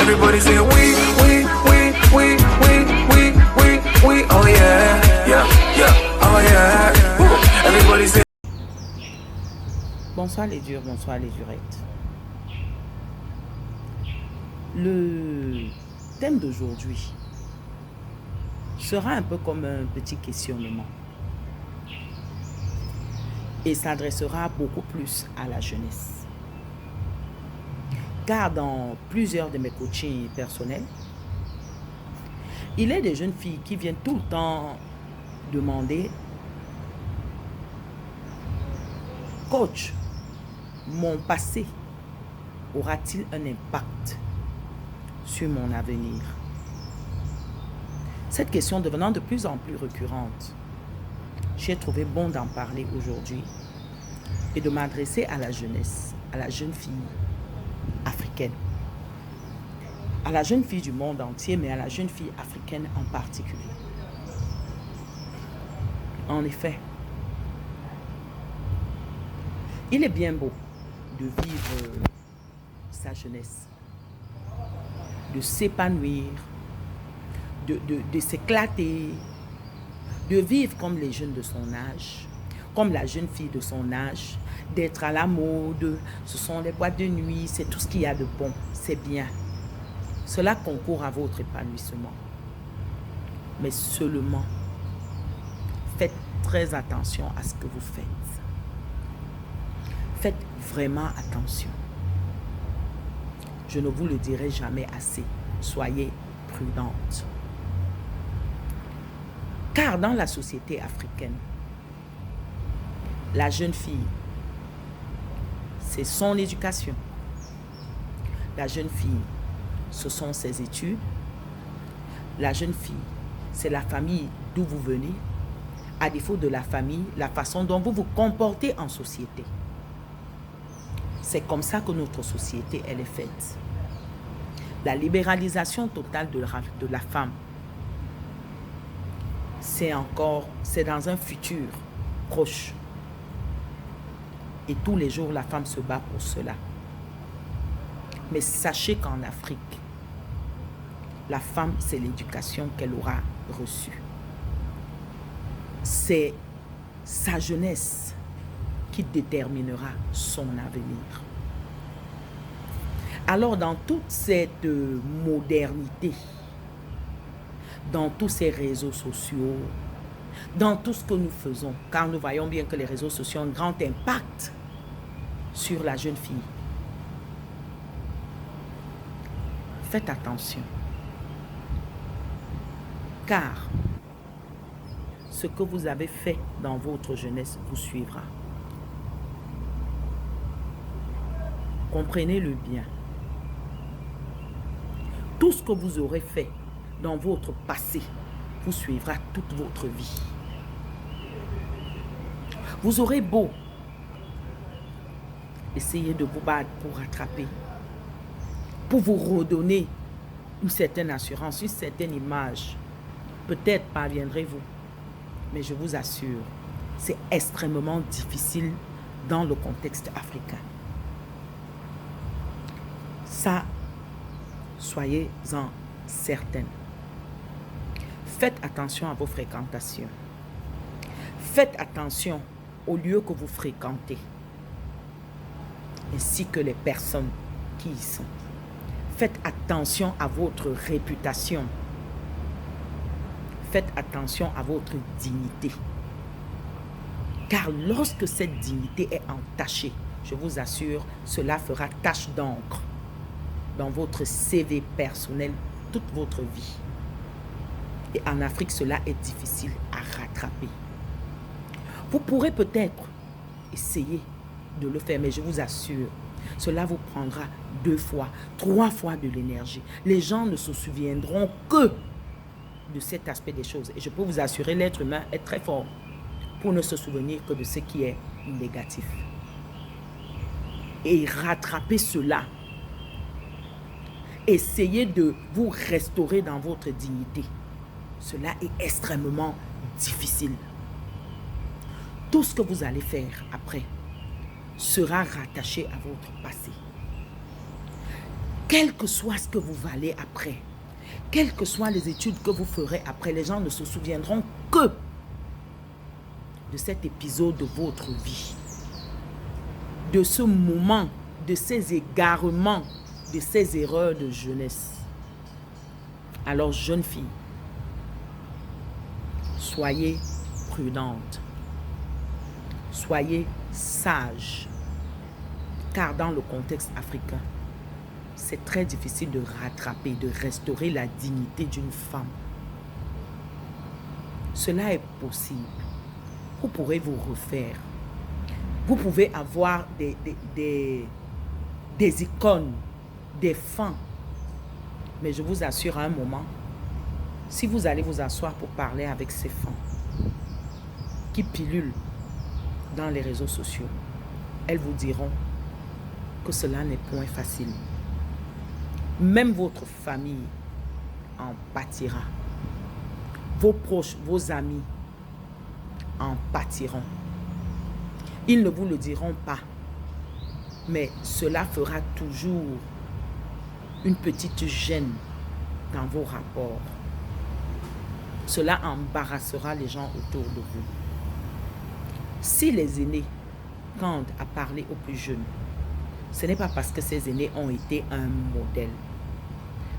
Everybody say we, oh yeah, oh yeah. Ooh. Everybody say. Bonsoir les durs, bonsoir les durettes. Le thème d'aujourd'hui sera un peu comme un petit questionnement et s'adressera beaucoup plus à la jeunesse. Car dans plusieurs de mes coachings personnels, il y a des jeunes filles qui viennent tout le temps demander « Coach, mon passé aura-t-il un impact sur mon avenir ?» Cette question devenant de plus en plus récurrente, j'ai trouvé bon d'en parler aujourd'hui et de m'adresser à la jeunesse, à la jeune fille africaine, à la jeune fille du monde entier, mais à la jeune fille africaine en particulier. En effet, il est bien beau de vivre sa jeunesse, de s'épanouir, de s'éclater, de vivre comme les jeunes de son âge, comme la jeune fille de son âge, d'être à la mode, ce sont les boîtes de nuit, c'est tout ce qu'il y a de bon, c'est bien. Cela concourt à votre épanouissement. Mais seulement, faites très attention à ce que vous faites. Faites vraiment attention. Je ne vous le dirai jamais assez. Soyez prudente. Car dans la société africaine, la jeune fille, c'est son éducation. La jeune fille, ce sont ses études. La jeune fille, c'est la famille d'où vous venez. À défaut de la famille, la façon dont vous vous comportez en société. C'est comme ça que notre société, elle est faite. La libéralisation totale de la femme, c'est dans un futur proche. Et tous les jours, la femme se bat pour cela. Mais sachez qu'en Afrique, la femme, c'est l'éducation qu'elle aura reçue. C'est sa jeunesse qui déterminera son avenir. Alors, dans toute cette modernité, dans tous ces réseaux sociaux, dans tout ce que nous faisons, car nous voyons bien que les réseaux sociaux ont un grand impact sur la jeune fille. Faites attention, car ce que vous avez fait dans votre jeunesse vous suivra. Comprenez-le bien. Tout ce que vous aurez fait dans votre passé vous suivra toute votre vie. Vous aurez beau essayer de vous battre pour rattraper, pour vous redonner une certaine assurance, une certaine image. Peut-être parviendrez-vous, mais je vous assure, c'est extrêmement difficile dans le contexte africain. Ça, soyez-en certaines. Faites attention à vos fréquentations. Faites attention aux lieux que vous fréquentez, ainsi que les personnes qui y sont. Faites attention à votre réputation. Faites attention à votre dignité. Car lorsque cette dignité est entachée, je vous assure, cela fera tache d'encre dans votre CV personnel toute votre vie. Et en Afrique, cela est difficile à rattraper. Vous pourrez peut-être essayer de le faire, mais je vous assure, cela vous prendra 2 fois, 3 fois de l'énergie. Les gens ne se souviendront que de cet aspect des choses. Et je peux vous assurer, l'être humain est très fort pour ne se souvenir que de ce qui est négatif. Et rattraper cela, essayez de vous restaurer dans votre dignité. Cela est extrêmement difficile. Tout ce que vous allez faire après sera rattaché à votre passé. Quel que soit ce que vous valez après, quelles que soient les études que vous ferez après, les gens ne se souviendront que de cet épisode de votre vie, de ce moment, de ces égarements, de ces erreurs de jeunesse. Alors, jeune fille, soyez prudente, soyez sage, car dans le contexte africain, c'est très difficile de rattraper, de restaurer la dignité d'une femme. Cela est possible. Vous pourrez vous refaire. Vous pouvez avoir des icônes, des fins. Mais je vous assure, à un moment, si vous allez vous asseoir pour parler avec ces femmes qui pilulent dans les réseaux sociaux, elles vous diront que cela n'est point facile. Même votre famille en pâtira. Vos proches, vos amis en pâtiront. Ils ne vous le diront pas, mais cela fera toujours une petite gêne dans vos rapports. Cela embarrassera les gens autour de vous. Si les aînés tendent à parler aux plus jeunes, ce n'est pas parce que ces aînés ont été un modèle.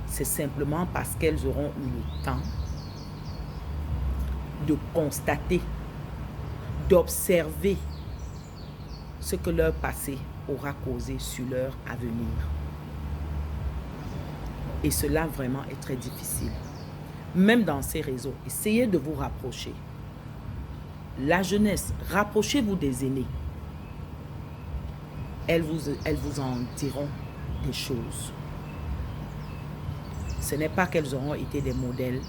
C'est simplement parce qu'elles auront eu le temps de constater, d'observer ce que leur passé aura causé sur leur avenir. Et cela vraiment est très difficile. Même dans ces réseaux, essayez de vous rapprocher. La jeunesse, rapprochez-vous des aînés. Elles vous en diront des choses. Ce n'est pas qu'elles auront été des modèles,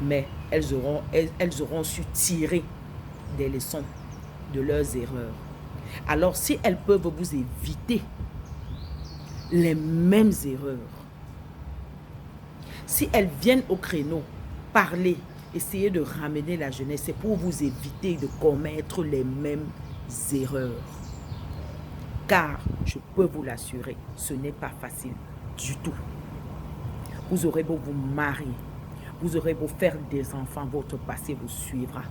mais elles auront su tirer des leçons de leurs erreurs. Alors, si elles peuvent vous éviter les mêmes erreurs, si elles viennent au créneau, parler, essayer de ramener la jeunesse, c'est pour vous éviter de commettre les mêmes erreurs. Car, je peux vous l'assurer, ce n'est pas facile du tout. Vous aurez beau vous marier, vous aurez beau faire des enfants, votre passé vous suivra.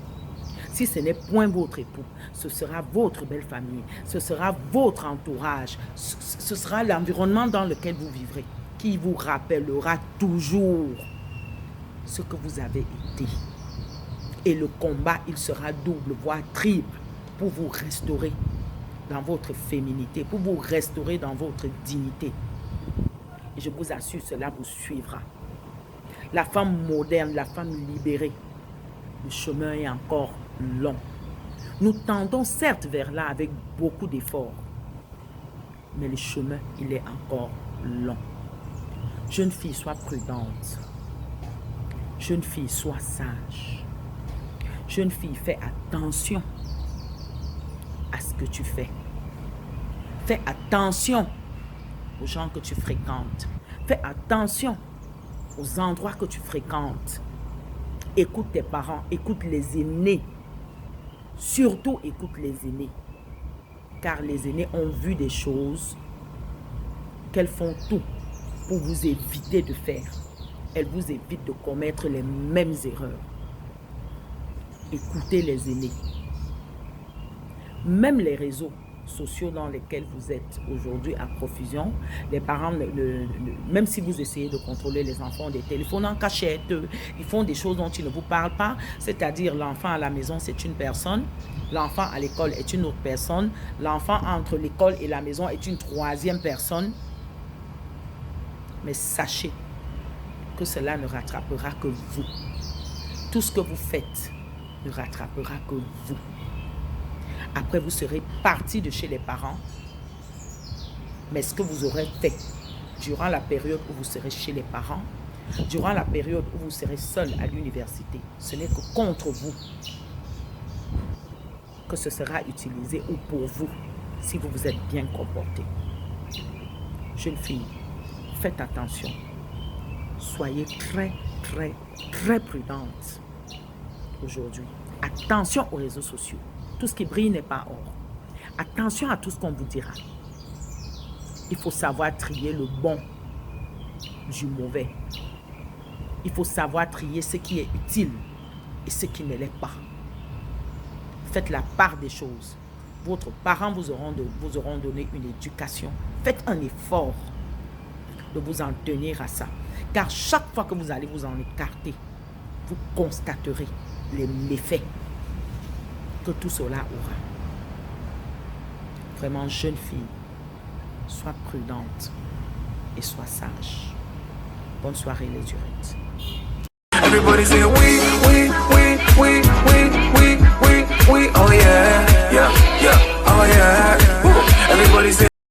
Si ce n'est point votre époux, ce sera votre belle famille, ce sera votre entourage, ce sera l'environnement dans lequel vous vivrez qui vous rappellera toujours ce que vous avez été. Et le combat, il sera double, voire triple, pour vous restaurer dans votre féminité, pour vous restaurer dans votre dignité. Et je vous assure, cela vous suivra. La femme moderne, la femme libérée, le chemin est encore long. Nous tendons certes vers là avec beaucoup d'efforts, mais le chemin, il est encore long. Jeune fille, sois prudente. Jeune fille, sois sage. Jeune fille, fais attention à ce que tu fais. Fais attention aux gens que tu fréquentes. Fais attention aux endroits que tu fréquentes. Écoute tes parents, écoute les aînés. Surtout écoute les aînés. Car les aînés ont vu des choses qu'elles font tout pour vous éviter de faire. Elles vous évitent de commettre les mêmes erreurs. Écoutez les aînés. Même les réseaux sociaux dans lesquels vous êtes aujourd'hui à profusion, les parents, même si vous essayez de contrôler les enfants, des téléphones en cachette, ils font des choses dont ils ne vous parlent pas, c'est-à-dire l'enfant à la maison c'est une personne, l'enfant à l'école est une autre personne, l'enfant entre l'école et la maison est une troisième personne. Mais sachez que cela ne rattrapera que vous. Tout ce que vous faites ne rattrapera que vous. Après, vous serez parti de chez les parents. Mais ce que vous aurez fait durant la période où vous serez chez les parents, durant la période où vous serez seul à l'université, ce n'est que contre vous que ce sera utilisé ou pour vous si vous vous êtes bien comporté. Jeune fille, faites attention. Soyez très, très, très prudente aujourd'hui. Attention aux réseaux sociaux. Tout ce qui brille n'est pas or. Attention à tout ce qu'on vous dira. Il faut savoir trier le bon du mauvais. Il faut savoir trier ce qui est utile et ce qui ne l'est pas. Faites la part des choses. Votre parent vous auront donné une éducation. Faites un effort de vous en tenir à ça. Car chaque fois que vous allez vous en écarter, vous constaterez les méfaits que tout cela aura. Vraiment, jeune fille, sois prudente et sois sage. Bonne soirée les Urites. Everybody say we